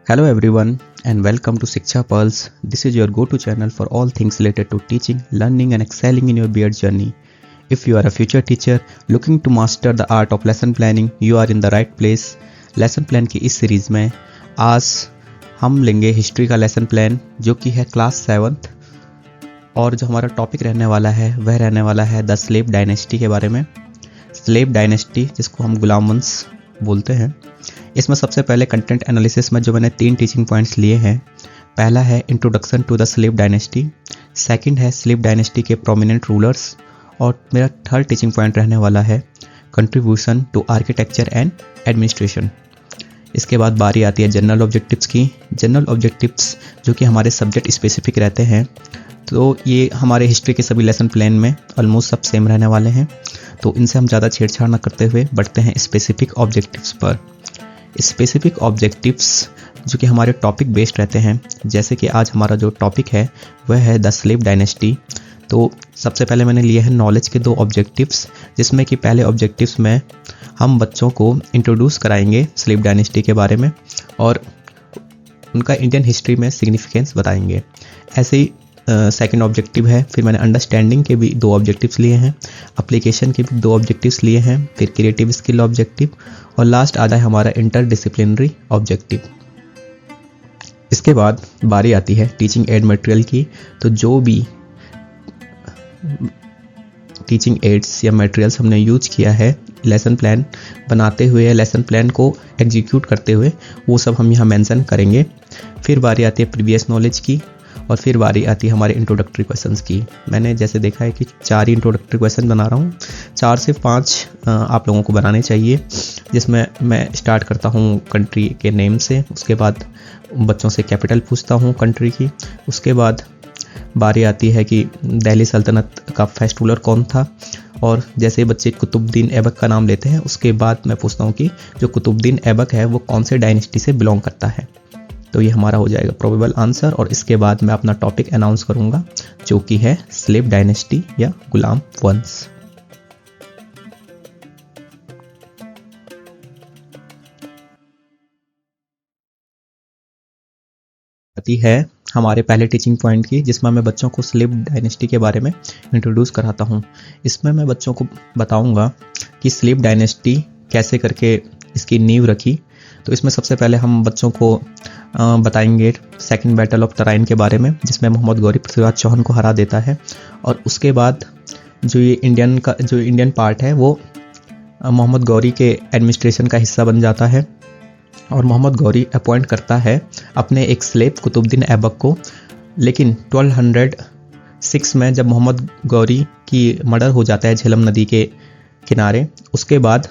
Hello everyone and welcome to Shiksha Pearls. This is your go-to channel for all things related to teaching, learning and excelling in your B.Ed journey. If you are a future teacher looking to master the art of lesson planning, you are in the right place. Lesson plan की इस series में आज हम लेंगे history का lesson plan जो कि है क्लास 7th और जो हमारा टॉपिक रहने वाला है वह रहने वाला है द स्लेव डायनेस्टी के बारे में। स्लेव डायनेस्टी जिसको हम गुलाम वंश बोलते हैं। इसमें सबसे पहले कंटेंट एनालिसिस में जो मैंने 3 टीचिंग पॉइंट्स लिए हैं, पहला है introduction to the slave dynasty, second है स्लेव डायनेस्टी के प्रोमिनेंट रूलर्स और मेरा थर्ड टीचिंग पॉइंट रहने वाला है contribution to architecture and administration. इसके बाद बारी आती है जनरल ऑब्जेक्टिव्स की। जनरल ऑब्जेक्टिव्स जो कि हमारे सब्जेक्ट स्पेसिफिक रहते हैं, तो ये हमारे हिस्ट्री के सभी लेसन प्लान में ऑलमोस्ट सब सेम रहने वाले हैं, तो इनसे हम ज़्यादा छेड़छाड़ न करते हुए बढ़ते हैं स्पेसिफिक ऑब्जेक्टिव्स पर। स्पेसिफिक ऑब्जेक्टिव्स जो कि हमारे टॉपिक बेस्ड रहते हैं, जैसे कि आज हमारा जो टॉपिक है वह है द स्लेव डायनेस्टी। तो सबसे पहले मैंने लिए हैं नॉलेज के 2 ऑब्जेक्टिव्स, जिसमें कि पहले ऑब्जेक्टिव्स में हम बच्चों को इंट्रोड्यूस कराएंगे स्लेव डायनेस्टी के बारे में और उनका इंडियन हिस्ट्री में सिग्निफिकेंस बताएंगे। ऐसे ही सेकंड ऑब्जेक्टिव है, फिर मैंने अंडरस्टैंडिंग के भी 2 ऑब्जेक्टिव्स लिए हैं, एप्लीकेशन के भी 2 ऑब्जेक्टिव्स लिए हैं, फिर क्रिएटिव स्किल ऑब्जेक्टिव और लास्ट आता है हमारा इंटर डिसिप्लिनरी ऑब्जेक्टिव। इसके बाद बारी आती है टीचिंग एड मटेरियल की। तो जो भी टीचिंग एड्स या मटेरियल्स हमने यूज किया है लेसन प्लान बनाते हुए या लेसन प्लान को एग्जीक्यूट करते हुए, वो सब हम यहाँ मेंशन करेंगे। फिर बारी आती है प्रीवियस नॉलेज की और फिर बारी आती है हमारे इंट्रोडक्टरी क्वेश्चंस की। मैंने जैसे देखा है कि 4 ही इंट्रोडक्टरी क्वेश्चन बना रहा हूँ, 4 से 5 आप लोगों को बनाने चाहिए, जिसमें मैं स्टार्ट करता हूँ कंट्री के नेम से, उसके बाद बच्चों से कैपिटल पूछता हूँ कंट्री की, उसके बाद बारी आती है कि दिल्ली सल्तनत का फर्स्ट रूलर कौन था, और जैसे बच्चे कुतुबुद्दीन ऐबक का नाम लेते हैं उसके बाद मैं पूछता हूँ कि जो कुतुबुद्दीन ऐबक है वो कौन से डायनेस्टी से बिलोंग करता है। तो ये हमारा हो जाएगा प्रोबेबल आंसर और इसके बाद मैं अपना टॉपिक अनाउंस करूंगा जो कि है स्लेव डायनेस्टी या गुलाम वंश। आती है हमारे पहले टीचिंग पॉइंट की, जिसमें मैं बच्चों को स्लेव डायनेस्टी के बारे में इंट्रोड्यूस कराता हूँ। इसमें मैं बच्चों को बताऊंगा कि स्लेव डायनेस्टी कैसे करके इसकी नींव रखी। तो इसमें सबसे पहले हम बच्चों को बताएंगे सेकंड बैटल ऑफ तराइन के बारे में, जिसमें मोहम्मद गौरी पृथ्वीराज चौहान को हरा देता है, और उसके बाद जो ये इंडियन पार्ट है वो मोहम्मद गौरी के एडमिनिस्ट्रेशन का हिस्सा बन जाता है और मोहम्मद गौरी अपॉइंट करता है अपने एक स्लेव कुतुबुद्दीन ऐबक को। लेकिन 1206 में जब मोहम्मद गौरी की मर्डर हो जाता है झेलम नदी के किनारे, उसके बाद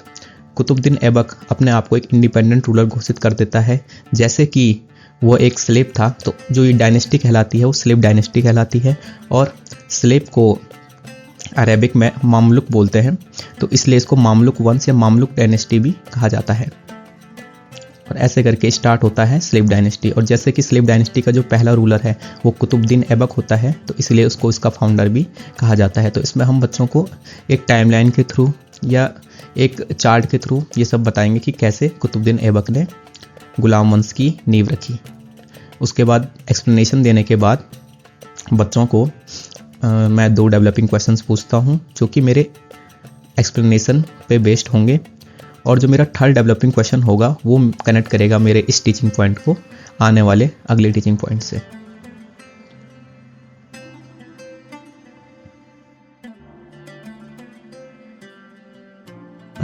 कुतुबुद्दीन ऐबक अपने आप को एक इंडिपेंडेंट रूलर घोषित कर देता है। जैसे कि वो एक स्लेव था, तो जो ये डायनेस्टी कहलाती है वो स्लेव डायनेस्टी कहलाती है, और स्लेव को अरेबिक में मामलुक बोलते हैं, तो इसलिए इसको मामलुक वंश या मामलुक डायनेस्टी भी कहा जाता है। और ऐसे करके स्टार्ट होता है स्लेव डायनेस्टी। और जैसे कि स्लेव डायनेस्टी का जो पहला रूलर है वो कुतुबुद्दीन ऐबक होता है, तो इसलिए उसको इसका फाउंडर भी कहा जाता है। तो इसमें हम बच्चों को एक टाइमलाइन के थ्रू या एक चार्ट के थ्रू ये सब बताएंगे कि कैसे कुतुबुद्दीन ऐबक ने गुलाम वंश की नींव रखी। उसके बाद एक्सप्लेनेशन देने के बाद बच्चों को मैं 2 डेवलपिंग क्वेश्चंस पूछता हूँ जो कि मेरे एक्सप्लेनेशन पे बेस्ड होंगे, और जो मेरा थर्ड डेवलपिंग क्वेश्चन होगा वो कनेक्ट करेगा मेरे इस टीचिंग पॉइंट को आने वाले अगले टीचिंग पॉइंट से।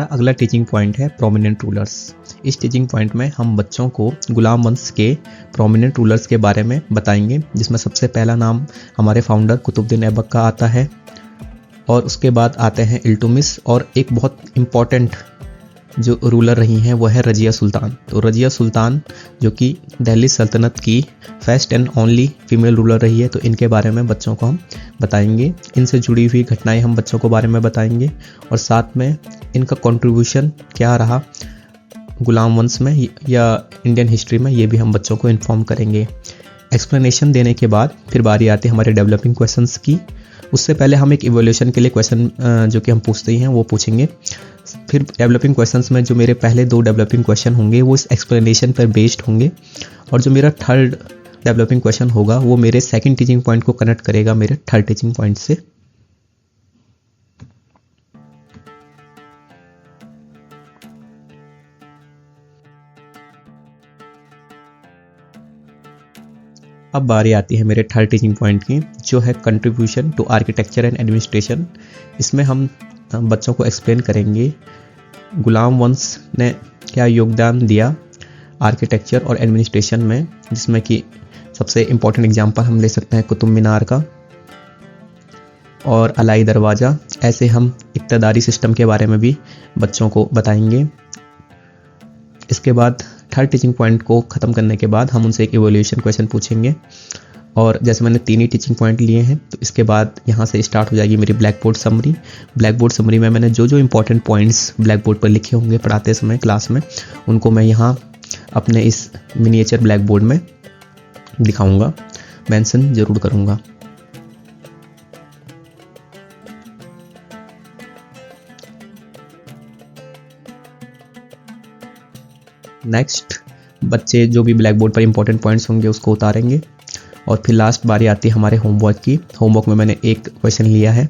अगला टीचिंग पॉइंट है प्रोमिनेंट रूलर्स। इस टीचिंग पॉइंट में हम बच्चों को गुलाम वंश के प्रोमिनेंट रूलर्स के बारे में बताएंगे, जिसमें सबसे पहला नाम हमारे फाउंडर कुतुबुद्दीन ऐबक का आता है, और उसके बाद आते हैं इल्तुतमिश, और एक बहुत इम्पॉर्टेंट जो रूलर रही हैं वो है रजिया सुल्तान। तो रजिया सुल्तान जो कि दिल्ली सल्तनत की first and only female ruler रही है, तो इनके बारे में बच्चों को हम बताएंगे। इनसे जुड़ी हुई घटनाएं हम बच्चों को बारे में बताएंगे, और साथ में इनका कंट्रीब्यूशन क्या रहा गुलाम वंश में या इंडियन हिस्ट्री में, ये भी हम बच्चों को इन्फॉर्म करेंगे। एक्सप्लेनेशन देने के बाद फिर बारी आती है हमारे डेवलपिंग क्वेश्चंस की। उससे पहले हम एक इवोल्यूशन के लिए क्वेश्चन जो कि हम पूछते हैं वो पूछेंगे। फिर डेवलपिंग क्वेश्चंस में जो मेरे पहले 2 डेवलपिंग क्वेश्चन होंगे वो इस एक्सप्लेनेशन पर बेस्ड होंगे, और जो मेरा थर्ड डेवलपिंग क्वेश्चन होगा वो मेरे सेकंड टीचिंग पॉइंट को कनेक्ट करेगा मेरे थर्ड टीचिंग पॉइंट से। अब बारी आती है मेरे थर्ड टीचिंग पॉइंट की, जो है contribution to architecture and administration. इसमें हम बच्चों को एक्सप्लेन करेंगे गुलाम वंश ने क्या योगदान दिया आर्किटेक्चर और एडमिनिस्ट्रेशन में, जिसमें कि सबसे इम्पोर्टेंट एग्जांपल हम ले सकते हैं कुतुब मीनार का और अलाई दरवाज़ा। ऐसे हम इक्तदारी सिस्टम के बारे में भी बच्चों को बताएंगे। इसके बाद थर्ड टीचिंग पॉइंट को ख़त्म करने के बाद हम उनसे एक इवोल्यूशन क्वेश्चन पूछेंगे, और जैसे मैंने 3 ही टीचिंग पॉइंट लिए हैं तो इसके बाद यहाँ से स्टार्ट हो जाएगी मेरी black board summary. Black board summary में मैंने जो जो इंपॉर्टेंट पॉइंट्स ब्लैक बोर्ड पर लिखे होंगे पढ़ाते समय क्लास में, उनको मैं यहाँ अपने इस मिनिएचर ब्लैक बोर्ड में दिखाऊंगा, मेंशन जरूर करूँगा। नेक्स्ट बच्चे जो भी ब्लैक बोर्ड पर इंपॉर्टेंट पॉइंट्स होंगे उसको उतारेंगे, और फिर लास्ट बारी आती है हमारे होमवर्क की। होमवर्क में मैंने एक क्वेश्चन लिया है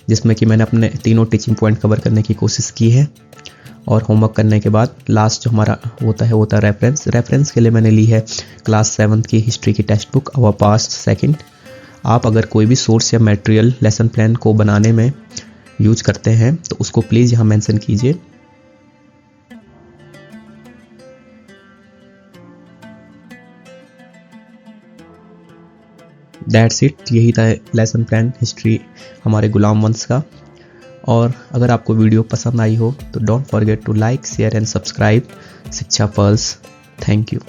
जिसमें कि मैंने अपने तीनों टीचिंग पॉइंट कवर करने की कोशिश की है, और होमवर्क करने के बाद लास्ट जो हमारा होता है रेफरेंस के लिए मैंने ली है क्लास 7 की हिस्ट्री की textbook our past second. आप अगर कोई भी सोर्स या मटेरियल लेसन प्लान को बनाने में यूज करते हैं तो उसको प्लीज़ यहाँ मेंशन कीजिए। दैट्स इट, यही था लेसन प्लान हिस्ट्री हमारे गुलाम वंश का। और अगर आपको वीडियो पसंद आई हो तो don't forget to like, share and subscribe Shiksha pulse. Thank you.